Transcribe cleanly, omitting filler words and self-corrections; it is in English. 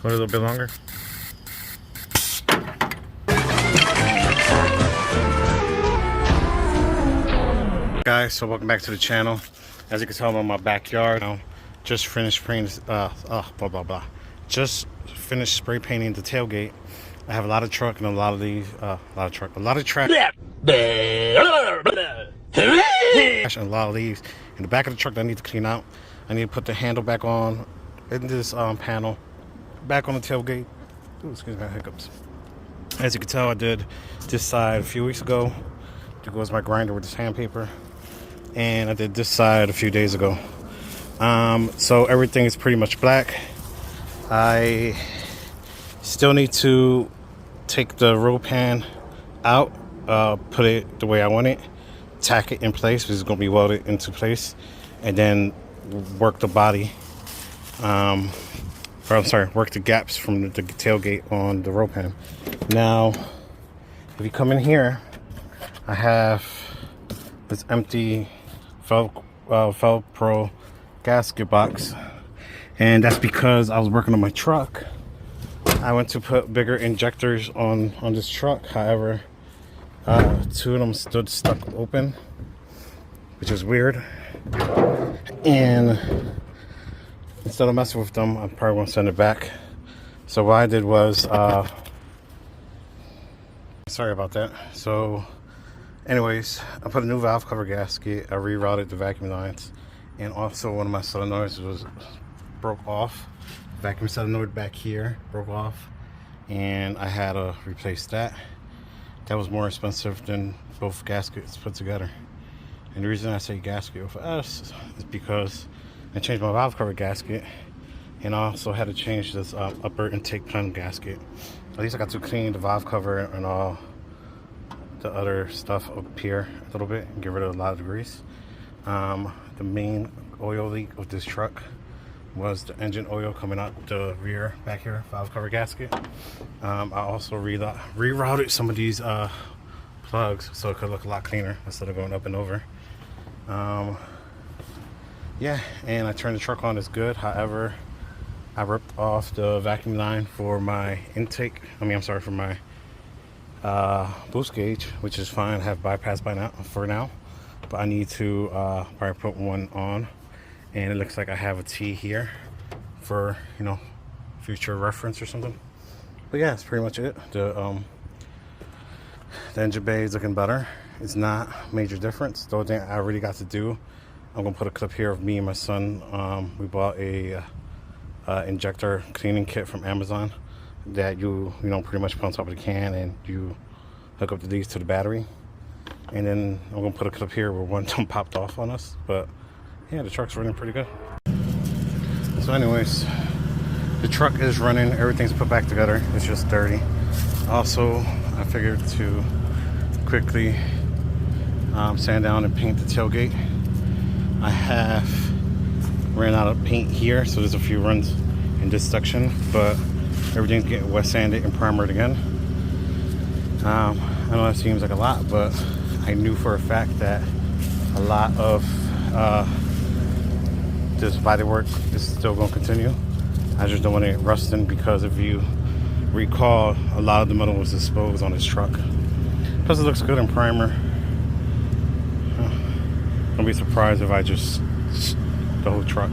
Wait a little bit longer. Guys, so welcome back to the channel. As you can tell, I'm in my backyard. Just finished spraying just finished spray painting the tailgate. I have a lot of truck and a lot of these trash and a lot of leaves in the back of the truck that I need to clean out. I need to put the handle back on in this panel, back on the tailgate. Ooh, excuse me, hiccups. As you can tell, I did this side a few weeks ago. There goes my grinder with the sandpaper. And I did this side a few days ago. So everything is pretty much black. I still need to take the roll pan out, put it the way I want it, tack it in place, because it's going to be welded into place, and then work the body, work the gaps from the tailgate on the roll pan. Now, if you come in here, I have this empty Velcro gasket box, and that's because I was working on my truck. I went to put bigger injectors on this truck. However, two of them stood stuck open, which is weird. And instead of messing with them, I probably won't send it back. So what I did was, sorry about that. So anyways, I put a new valve cover gasket. I rerouted the vacuum lines, and also one of my solenoids broke off. Vacuum solenoid back here broke off, and I had to replace that. That was more expensive than both gaskets put together. And the reason I say gasket for us is because I changed my valve cover gasket, and I also had to change this upper intake pan gasket. At least I got to clean the valve cover and all the other stuff up here a little bit and get rid of a lot of the grease. The main oil leak of this truck was the engine oil coming out the rear back here valve cover gasket. I also rerouted some of these plugs so it could look a lot cleaner instead of going up and over. Yeah, and I turned the truck on. It's good. However, I ripped off the vacuum line for my intake. For my boost gauge, which is fine. I have bypassed by now for now, but I need to probably put one on. And it looks like I have a T here for, future reference or something. But yeah, that's pretty much it. The engine bay is looking better. It's not major difference. The only thing I really got to do, I'm gonna put a clip here of me and my son. We bought a injector cleaning kit from Amazon that you pretty much put on top of the can, and you hook up these to the battery. And then I'm gonna put a clip here where one of them popped off on us. But yeah, the truck's running pretty good. So anyways, the truck is running. Everything's put back together. It's just dirty. Also, I figured to quickly sand down and paint the tailgate. I have ran out of paint here, so there's a few runs in this section, but everything's getting wet sanded and primered again. I know that seems like a lot, but I knew for a fact that a lot of this body work is still going to continue. I just don't want it rusting, because if you recall, a lot of the metal was exposed on this truck. Plus it looks good in primer. Don't be surprised if I just the whole truck.